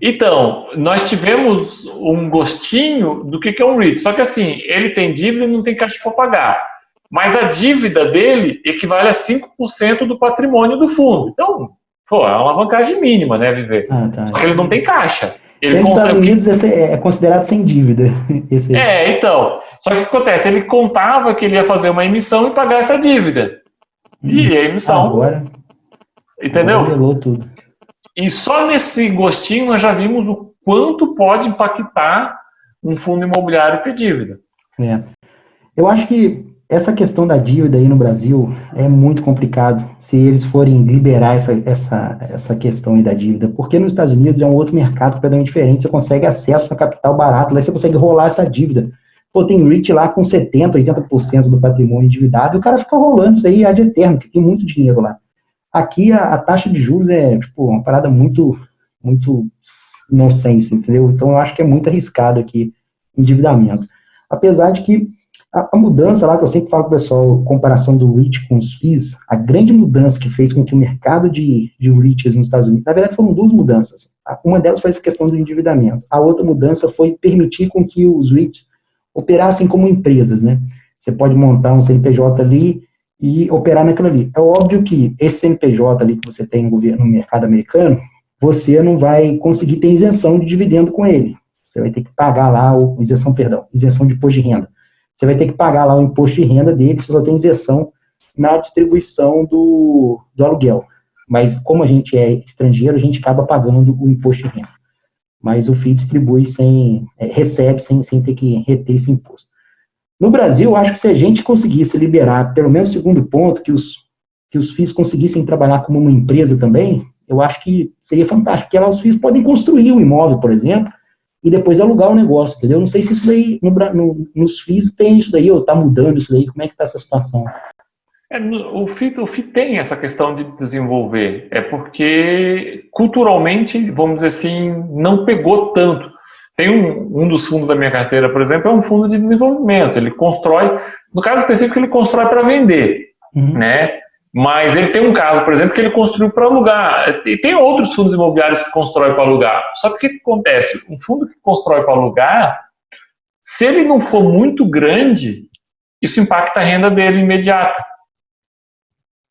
[SPEAKER 2] Então, nós tivemos um gostinho do que é um REIT. Só que assim, ele tem dívida e não tem caixa para pagar. Mas a dívida dele equivale a 5% do patrimônio do fundo. Então, é uma alavancagem mínima, né, Viver?
[SPEAKER 1] Tá.
[SPEAKER 2] Só que ele não tem caixa. Ele
[SPEAKER 1] nos Estados Unidos é considerado sem dívida.
[SPEAKER 2] Então. Só que o que acontece? Ele contava que ele ia fazer uma emissão e pagar essa dívida. E a emissão...
[SPEAKER 1] Agora...
[SPEAKER 2] Entendeu?
[SPEAKER 1] Agora melou tudo.
[SPEAKER 2] E só nesse gostinho nós já vimos o quanto pode impactar um fundo imobiliário ter dívida.
[SPEAKER 1] Eu acho que essa questão da dívida aí no Brasil é muito complicado se eles forem liberar essa questão aí da dívida, porque nos Estados Unidos é um outro mercado completamente diferente, você consegue acesso a capital barato, lá você consegue rolar essa dívida. Pô, tem REIT lá com 70%, 80% do patrimônio endividado, e o cara fica rolando isso aí ad eterno, porque tem muito dinheiro lá. Aqui a taxa de juros é uma parada muito nonsense, entendeu? Então eu acho que é muito arriscado aqui endividamento. Apesar de que a mudança lá, que eu sempre falo para o pessoal, comparação do REIT com os FIIs, a grande mudança que fez com que o mercado de REITs nos Estados Unidos, na verdade foram 2 mudanças. Uma delas foi essa questão do endividamento. A outra mudança foi permitir com que os REITs operassem como empresas, né? Você pode montar um CNPJ ali e operar naquilo ali. É óbvio que esse CNPJ ali que você tem no mercado americano, você não vai conseguir ter isenção de dividendo com ele. Você vai ter que pagar lá, isenção de imposto de renda. Você vai ter que pagar lá o imposto de renda dele, você só tem isenção na distribuição do aluguel. Mas como a gente é estrangeiro, a gente acaba pagando o imposto de renda. Mas o FII distribui recebe sem ter que reter esse imposto. No Brasil, eu acho que se a gente conseguisse liberar, pelo menos o segundo ponto, que os FIIs conseguissem trabalhar como uma empresa também, eu acho que seria fantástico, porque lá os FIIs podem construir um imóvel, por exemplo, e depois alugar o negócio, entendeu? Não sei se isso daí, nos FIIs tem isso daí, ou está mudando isso daí, como é que está essa situação?
[SPEAKER 2] O FII tem essa questão de desenvolver, porque culturalmente, vamos dizer assim, não pegou tanto. Tem um dos fundos da minha carteira, por exemplo, é um fundo de desenvolvimento, ele constrói, no caso específico ele constrói para vender, né? Mas ele tem um caso, por exemplo, que ele construiu para alugar. E tem outros fundos imobiliários que constroem para alugar. Só que o que acontece? Um fundo que constrói para alugar, se ele não for muito grande, isso impacta a renda dele imediata.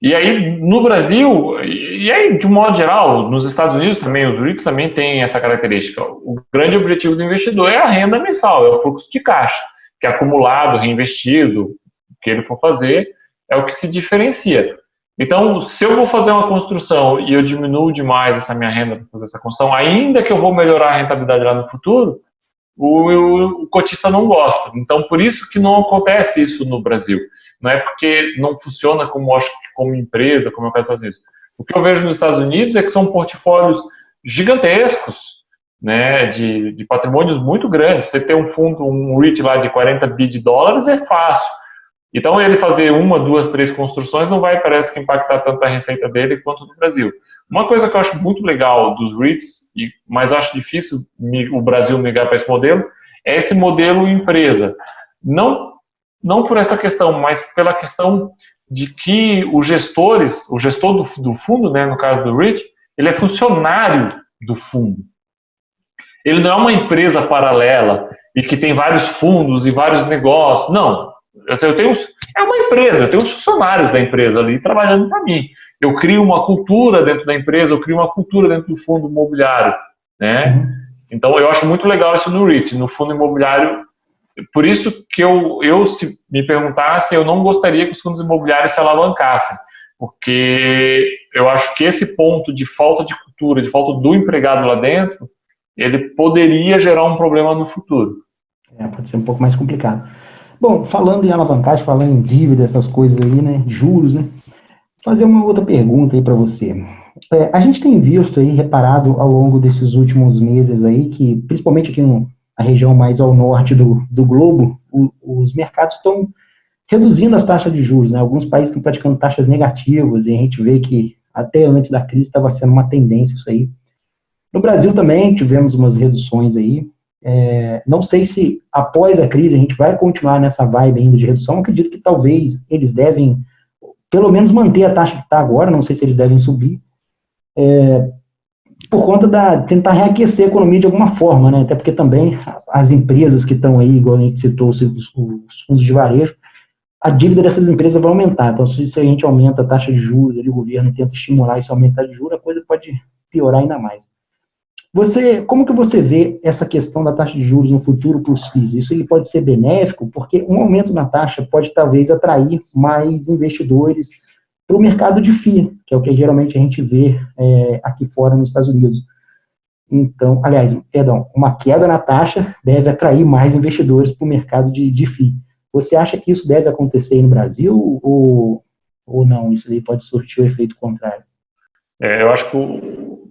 [SPEAKER 2] E aí, no Brasil, e aí, de um modo geral, nos Estados Unidos também, os REITs também têm essa característica. O grande objetivo do investidor é a renda mensal, é o fluxo de caixa, que é acumulado, reinvestido, o que ele for fazer, é o que se diferencia. Então, se eu vou fazer uma construção e eu diminuo demais essa minha renda para fazer essa construção, ainda que eu vou melhorar a rentabilidade lá no futuro, o cotista não gosta. Então, por isso que não acontece isso no Brasil. Não é porque não funciona como empresa, como é o caso dos Estados Unidos. O que eu vejo nos Estados Unidos é que são portfólios gigantescos, né, de patrimônios muito grandes. Você ter um REIT lá de 40 bi de dólares é fácil. Então, ele fazer 1, 2, 3 construções não vai, parece que, impactar tanto a receita dele quanto no Brasil. Uma coisa que eu acho muito legal dos REITs, mas eu acho difícil o Brasil migrar para esse modelo, é esse modelo empresa. Não por essa questão, mas pela questão de que os gestores, o gestor do fundo, né, no caso do REIT, ele é funcionário do fundo. Ele não é uma empresa paralela e que tem vários fundos e vários negócios. Não, é uma empresa, eu tenho os funcionários da empresa ali trabalhando para mim. Eu crio uma cultura dentro da empresa, eu crio uma cultura dentro do fundo imobiliário, né? Então, eu acho muito legal isso no REIT, no fundo imobiliário. Por isso que eu, se me perguntasse, eu não gostaria que os fundos imobiliários se alavancassem, porque eu acho que esse ponto de falta de cultura, de falta do empregado lá dentro, ele poderia gerar um problema no futuro.
[SPEAKER 1] Pode ser um pouco mais complicado. Bom, falando em alavancagem, falando em dívida, essas coisas aí, né, juros, né, fazer uma outra pergunta aí para você. A gente tem visto aí, reparado ao longo desses últimos meses aí, que principalmente aqui na região mais ao norte do globo, os mercados estão reduzindo as taxas de juros, né? Alguns países estão praticando taxas negativas e a gente vê que até antes da crise estava sendo uma tendência isso aí. No Brasil também tivemos umas reduções aí. Não sei se após a crise a gente vai continuar nessa vibe ainda de redução. Acredito que talvez eles devem pelo menos manter a taxa que está agora, não sei se eles devem subir, por conta tentar reaquecer a economia de alguma forma, né? Até porque também as empresas que estão aí, igual a gente citou, os fundos de varejo, a dívida dessas empresas vai aumentar. Então, se a gente aumenta a taxa de juros, ali, o governo tenta estimular esse aumento de juros, a coisa pode piorar ainda mais. Como que você vê essa questão da taxa de juros no futuro para os FIIs? Isso aí pode ser benéfico, porque um aumento na taxa pode talvez atrair mais investidores para o mercado de FII, que é o que geralmente a gente vê aqui fora nos Estados Unidos. Então, uma queda na taxa deve atrair mais investidores para o mercado de FII. Você acha que isso deve acontecer aí no Brasil ou não? Isso aí pode surtir o efeito contrário?
[SPEAKER 2] Eu acho que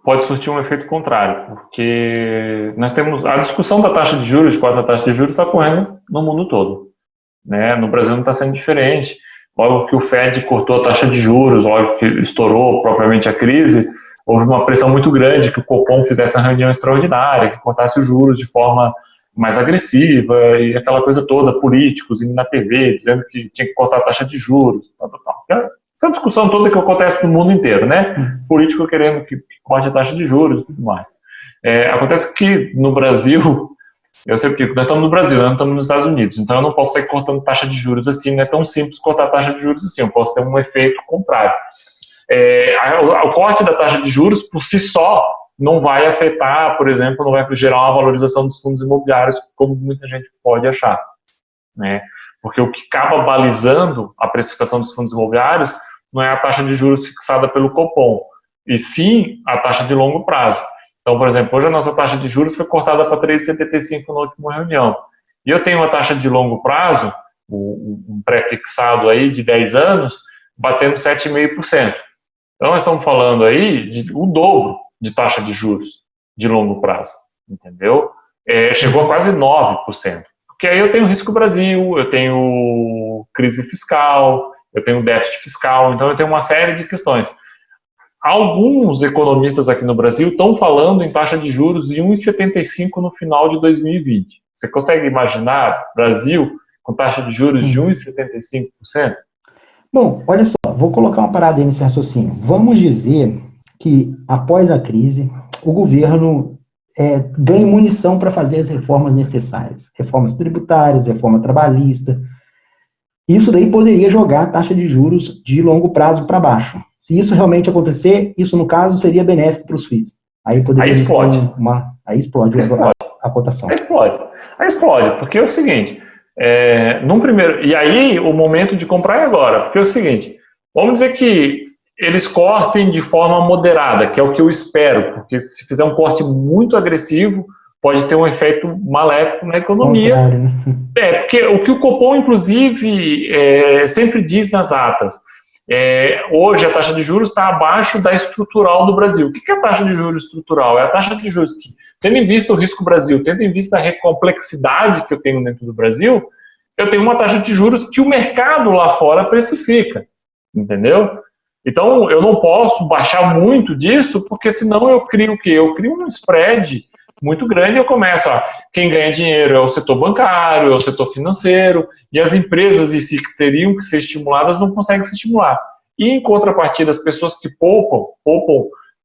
[SPEAKER 2] pode surtir um efeito contrário, porque nós temos a discussão da taxa de juros, de quanto a taxa de juros está correndo no mundo todo, né? No Brasil não está sendo diferente. Logo que o Fed cortou a taxa de juros, logo que estourou propriamente a crise, houve uma pressão muito grande que o Copom fizesse uma reunião extraordinária, que cortasse os juros de forma mais agressiva e aquela coisa toda, políticos indo na TV dizendo que tinha que cortar a taxa de juros, tal. Essa discussão toda que acontece no mundo inteiro, né? Político querendo que corte a taxa de juros e tudo mais. Acontece que no Brasil, eu sempre digo, nós estamos no Brasil, nós não estamos nos Estados Unidos, então eu não posso sair cortando taxa de juros assim, não é tão simples cortar a taxa de juros assim, eu posso ter um efeito contrário. O corte da taxa de juros, por si só, não vai afetar, por exemplo, não vai gerar uma valorização dos fundos imobiliários, como muita gente pode achar, né? Porque o que acaba balizando a precificação dos fundos imobiliários não é a taxa de juros fixada pelo Copom, e sim a taxa de longo prazo. Então, por exemplo, hoje a nossa taxa de juros foi cortada para 3,75 na última reunião. E eu tenho uma taxa de longo prazo, um pré-fixado aí de 10 anos, batendo 7,5%. Então, nós estamos falando aí de o dobro de taxa de juros de longo prazo, entendeu? Chegou a quase 9%. Porque aí eu tenho risco Brasil, eu tenho crise fiscal, eu tenho déficit fiscal, então eu tenho uma série de questões. Alguns economistas aqui no Brasil estão falando em taxa de juros de 1,75 no final de 2020. Você consegue imaginar Brasil com taxa de juros de 1,75%?
[SPEAKER 1] Bom, olha só, vou colocar uma parada aí nesse raciocínio. Vamos dizer que após a crise, o governo ganhe munição para fazer as reformas necessárias. Reformas tributárias, reforma trabalhista. Isso daí poderia jogar a taxa de juros de longo prazo para baixo. Se isso realmente acontecer, isso no caso seria benéfico para os FIIs. Aí poderia
[SPEAKER 2] explode.
[SPEAKER 1] Aí explode a cotação.
[SPEAKER 2] Aí explode, porque é o seguinte, e aí o momento de comprar é agora, porque é o seguinte, vamos dizer que eles cortem de forma moderada, que é o que eu espero, porque se fizer um corte muito agressivo, pode ter um efeito maléfico na economia.
[SPEAKER 1] Contrário, né?
[SPEAKER 2] Porque o que o Copom, inclusive, sempre diz nas atas, hoje a taxa de juros está abaixo da estrutural do Brasil. O que é a taxa de juros estrutural? É a taxa de juros que, tendo em vista o risco Brasil, tendo em vista a complexidade que eu tenho dentro do Brasil, eu tenho uma taxa de juros que o mercado lá fora precifica, entendeu? Então, eu não posso baixar muito disso, porque senão eu crio o quê? Eu crio um spread muito grande, eu começo a, quem ganha dinheiro é o setor bancário, é o setor financeiro, e as empresas em si que teriam que ser estimuladas não conseguem se estimular. E, em contrapartida, as pessoas que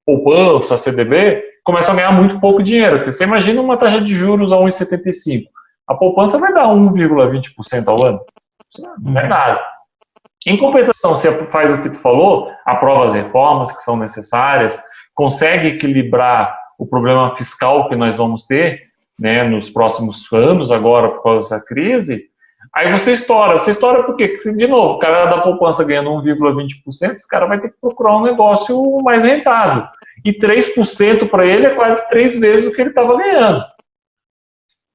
[SPEAKER 2] poupança, CDB, começam a ganhar muito pouco dinheiro. Porque você imagina uma taxa de juros a 1,75. A poupança vai dar 1,20% ao ano. Isso não é nada. Em compensação, você faz o que tu falou, aprova as reformas que são necessárias, consegue equilibrar o problema fiscal que nós vamos ter, né, nos próximos anos agora por causa dessa crise, aí você estoura. Você estoura por quê? Porque, de novo, o cara da poupança ganhando 1,20%, esse cara vai ter que procurar um negócio mais rentável. E 3% para ele é quase 3 vezes o que ele estava ganhando.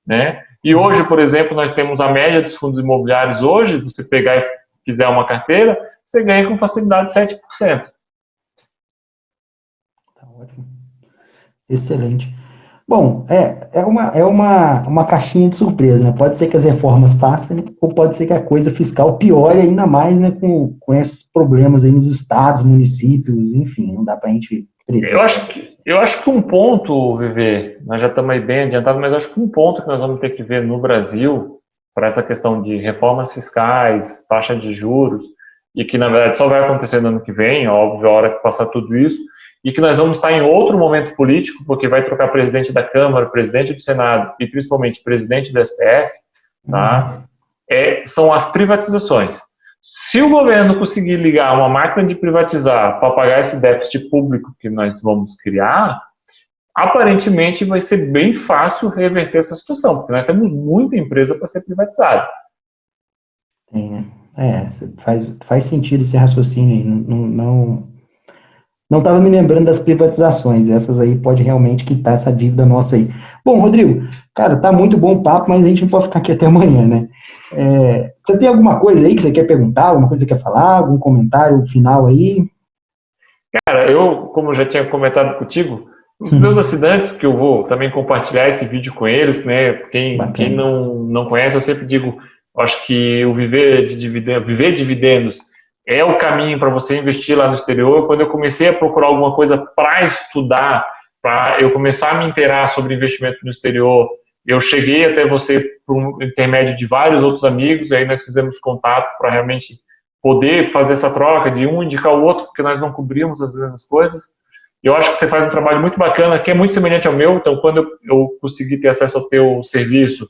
[SPEAKER 2] Né? E hoje, por exemplo, nós temos a média dos fundos imobiliários hoje, você pegar e fizer uma carteira, você ganha com facilidade 7%.
[SPEAKER 1] Tá ótimo. Excelente. Bom, é uma caixinha de surpresa, né? Pode ser que as reformas passem, ou pode ser que a coisa fiscal piore ainda mais, né, com esses problemas aí nos estados, municípios, enfim, não dá para a gente prever.
[SPEAKER 2] Eu acho que um ponto, Viver, nós já estamos aí bem adiantados, mas eu acho que um ponto que nós vamos ter que ver no Brasil, para essa questão de reformas fiscais, taxa de juros, e que, na verdade, só vai acontecer no ano que vem, óbvio, a hora que passar tudo isso, e que nós vamos estar em outro momento político, porque vai trocar presidente da Câmara, presidente do Senado e principalmente presidente do STF, tá? São as privatizações. Se o governo conseguir ligar uma máquina de privatizar para pagar esse déficit público que nós vamos criar, aparentemente vai ser bem fácil reverter essa situação, porque nós temos muita empresa para ser privatizada.
[SPEAKER 1] Tem, né? Faz sentido esse raciocínio aí. Não estava me lembrando das privatizações. Essas aí pode realmente quitar essa dívida nossa aí. Bom, Rodrigo, cara, tá muito bom o papo, mas a gente não pode ficar aqui até amanhã, né? Você tem alguma coisa aí que você quer perguntar, alguma coisa que você quer falar, algum comentário final aí?
[SPEAKER 2] Cara, eu, como já tinha comentado contigo, os meus assinantes, que eu vou também compartilhar esse vídeo com eles, né? Quem não conhece, eu sempre digo, acho que o viver dividendos é o caminho para você investir lá no exterior. Quando eu comecei a procurar alguma coisa para estudar, para eu começar a me inteirar sobre investimento no exterior, eu cheguei até você por um intermédio de vários outros amigos, e aí nós fizemos contato para realmente poder fazer essa troca de um indicar o outro, porque nós não cobrimos as mesmas coisas. Eu acho que você faz um trabalho muito bacana, que é muito semelhante ao meu, então quando eu consegui ter acesso ao teu serviço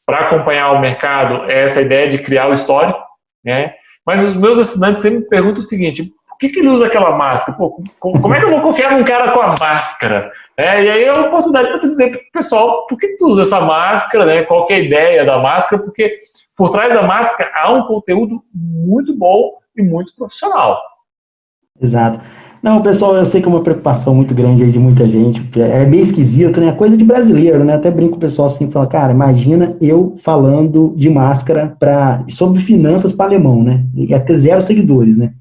[SPEAKER 2] para acompanhar o mercado, é essa ideia de criar o histórico, né? Mas os meus assinantes sempre me perguntam o seguinte: por que ele usa aquela máscara? Pô, como é que eu vou confiar num cara com a máscara? E aí é uma oportunidade para tu dizer para o pessoal por que tu usa essa máscara, né? Qual que é a ideia da máscara? Porque por trás da máscara há um conteúdo muito bom e muito profissional.
[SPEAKER 1] Exato. Não, pessoal, eu sei que é uma preocupação muito grande aí de muita gente, é meio esquisito, né? Coisa de brasileiro, né? Até brinco com o pessoal assim, fala, cara, imagina eu falando de máscara sobre finanças para alemão, né? Ia ter 0 seguidores, né?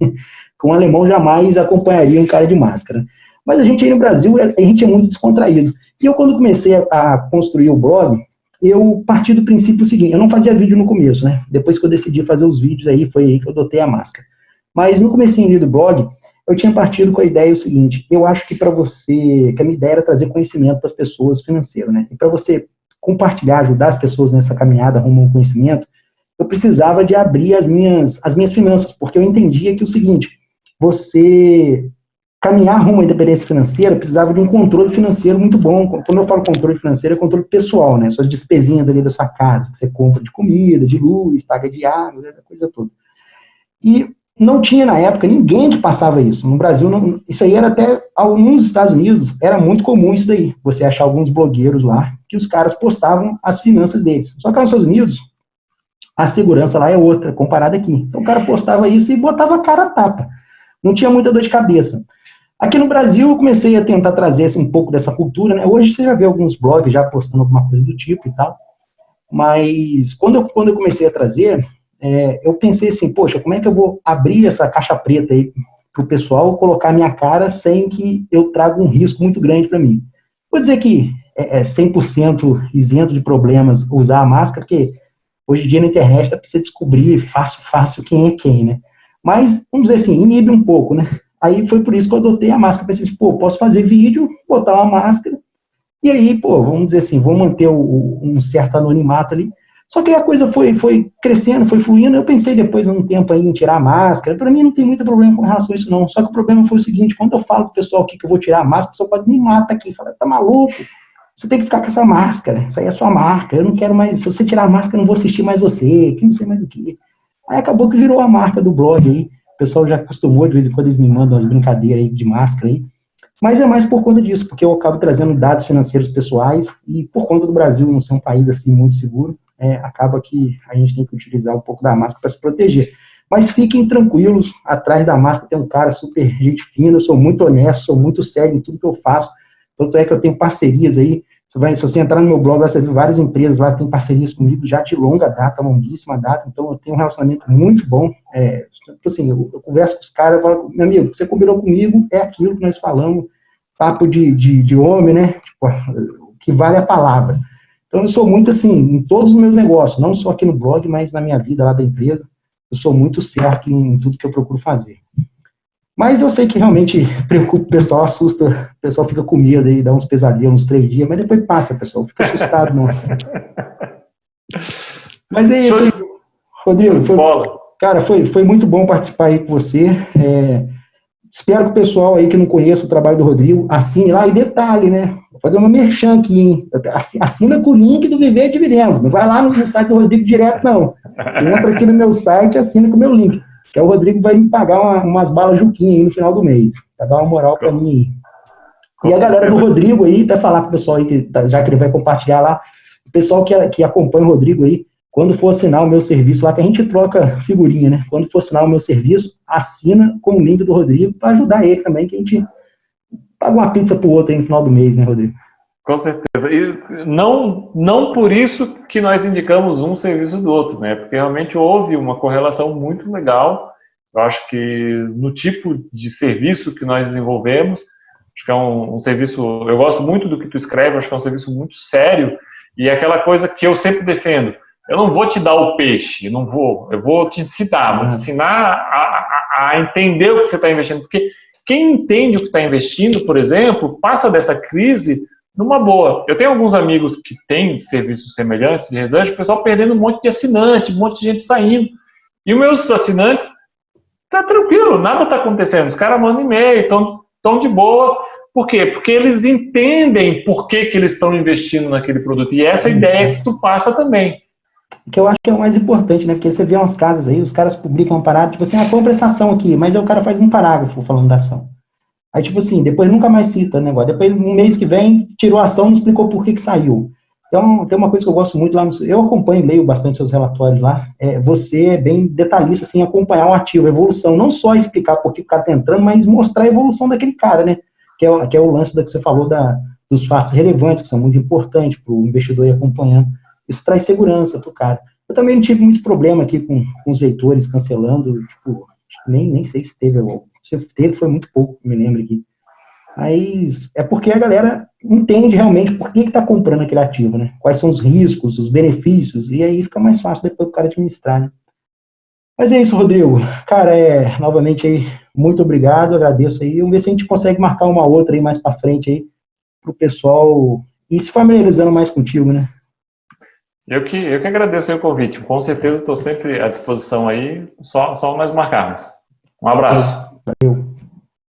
[SPEAKER 1] Com um alemão jamais acompanharia um cara de máscara. Mas a gente aí no Brasil, a gente é muito descontraído. E eu, quando comecei a construir o blog, eu parti do princípio seguinte: eu não fazia vídeo no começo, né? Depois que eu decidi fazer os vídeos aí, foi aí que eu adotei a máscara. Mas no comecinho do blog, eu tinha partido com a ideia o seguinte: eu acho que que a minha ideia era trazer conhecimento para as pessoas financeiro, né? E para você compartilhar, ajudar as pessoas nessa caminhada rumo ao conhecimento, eu precisava de abrir as minhas finanças, porque eu entendia que o seguinte: você caminhar rumo à independência financeira precisava de um controle financeiro muito bom. Quando eu falo controle financeiro, é controle pessoal, né? Suas despesinhas ali da sua casa, que você compra de comida, de luz, paga de água, coisa toda. E não tinha na época ninguém que passava isso. No Brasil, não, isso aí era até, nos Estados Unidos, era muito comum isso daí. Você achar alguns blogueiros lá, que os caras postavam as finanças deles. Só que nos Estados Unidos, a segurança lá é outra, comparada aqui. Então o cara postava isso e botava a cara a tapa. Não tinha muita dor de cabeça. Aqui no Brasil, eu comecei a tentar trazer um pouco dessa cultura, né? Hoje você já vê alguns blogs já postando alguma coisa do tipo e tal. Mas quando eu comecei a trazer, eu pensei assim, poxa, como é que eu vou abrir essa caixa preta aí para o pessoal colocar minha cara sem que eu traga um risco muito grande para mim? Vou dizer que é 100% isento de problemas usar a máscara, porque hoje em dia na internet dá para você descobrir fácil quem é quem, né? Mas, vamos dizer assim, inibe um pouco, né? Aí foi por isso que eu adotei a máscara. Pensei, posso fazer vídeo, botar uma máscara E aí, pô, vamos dizer assim, vou manter um certo anonimato ali. Só que a coisa foi crescendo, foi fluindo. Eu pensei depois, num tempo aí, em tirar a máscara. Para mim não tem muito problema com relação a isso, não. Só que o problema foi o seguinte: quando eu falo pro pessoal aqui que eu vou tirar a máscara, o pessoal quase me mata aqui. Fala, tá maluco? Você tem que ficar com essa máscara. Isso aí é sua marca. Eu não quero mais. Se você tirar a máscara, eu não vou assistir mais você. Que não sei mais o que. Aí acabou que virou a marca do blog aí. O pessoal já acostumou, de vez em quando eles me mandam umas brincadeiras aí de máscara aí. Mas é mais por conta disso, porque eu acabo trazendo dados financeiros pessoais e por conta do Brasil não ser um país assim muito seguro, acaba que a gente tem que utilizar um pouco da máscara para se proteger. Mas fiquem tranquilos, atrás da máscara tem um cara super gente fina, eu sou muito honesto, sou muito sério em tudo que eu faço, tanto é que eu tenho parcerias aí, se você entrar no meu blog, você vai ver várias empresas lá que têm parcerias comigo já de longa data, longuíssima data, então eu tenho um relacionamento muito bom, assim, eu converso com os caras, eu falo, meu amigo, você combinou comigo, é aquilo que nós falamos, papo de homem, né, tipo, que vale a palavra. Então eu sou muito assim, em todos os meus negócios, não só aqui no blog, mas na minha vida lá da empresa, eu sou muito certo em tudo que eu procuro fazer. Mas eu sei que realmente preocupa o pessoal, assusta, o pessoal fica com medo aí, dá uns pesadelos uns 3 dias, mas depois passa, pessoal, fica assustado, não. Mas é isso aí, Rodrigo, cara, foi muito bom participar aí com você, espero que o pessoal aí que não conheça o trabalho do Rodrigo, assine lá, e detalhe, né, vou fazer uma merchan aqui, hein, assina com o link do Viver Dividendos, não vai lá no site do Rodrigo direto, não, você entra aqui no meu site e assina com o meu link. Que o Rodrigo vai me pagar umas balas Juquinha aí no final do mês, para dar uma moral para mim aí. E a galera do Rodrigo aí, até falar pro pessoal aí, já que ele vai compartilhar lá, o pessoal que acompanha o Rodrigo aí, quando for assinar o meu serviço lá, que a gente troca figurinha, né? Quando for assinar o meu serviço, assina com o link do Rodrigo para ajudar ele também, que a gente paga uma pizza pro outro aí no final do mês, né, Rodrigo?
[SPEAKER 2] Com certeza. E não por isso que nós indicamos um serviço do outro, né? Porque realmente houve uma correlação muito legal. Eu acho que no tipo de serviço que nós desenvolvemos, acho que é um serviço, eu gosto muito do que tu escreve, acho que é um serviço muito sério, e é aquela coisa que eu sempre defendo. Eu não vou te dar o peixe, eu vou te ensinar, vou te ensinar a entender o que você está investindo, porque quem entende o que está investindo, por exemplo, passa dessa crise numa boa. Eu tenho alguns amigos que têm serviços semelhantes de research, o pessoal perdendo um monte de assinante, um monte de gente saindo. E os meus assinantes, tá tranquilo, nada está acontecendo. Os caras mandam e-mail, estão de boa. Por quê? Porque eles entendem por que eles estão investindo naquele produto. E essa ideia que tu passa também.
[SPEAKER 1] Que eu acho que é o mais importante, né? Porque você vê umas casas aí, os caras publicam uma parada, tipo assim, compra essa ação aqui, mas aí o cara faz um parágrafo falando da ação. Aí, tipo assim, depois nunca mais cita o negócio. Depois, um mês que vem, tirou a ação, não explicou por que saiu. Então, tem uma coisa que eu gosto muito lá, eu acompanho, leio bastante seus relatórios lá, você é bem detalhista, assim, acompanhar um ativo, a evolução, não só explicar por que o cara tá entrando, mas mostrar a evolução daquele cara, né? Que é o lance da que você falou dos fatos relevantes, que são muito importantes para o investidor ir acompanhando. Isso traz segurança pro cara. Eu também não tive muito problema aqui com os leitores cancelando, tipo, nem sei se teve, se teve foi muito pouco, me lembro aqui. Mas é porque a galera entende realmente por que está comprando aquele ativo, né? Quais são os riscos, os benefícios, e aí fica mais fácil depois do cara administrar, né? Mas é isso, Rodrigo. Cara, novamente aí, muito obrigado, agradeço aí. Vamos ver se a gente consegue marcar uma outra aí mais para frente aí, pro pessoal ir se familiarizando mais contigo, né?
[SPEAKER 2] Eu que agradeço o convite. Com certeza estou sempre à disposição aí, só nós marcarmos. Um abraço.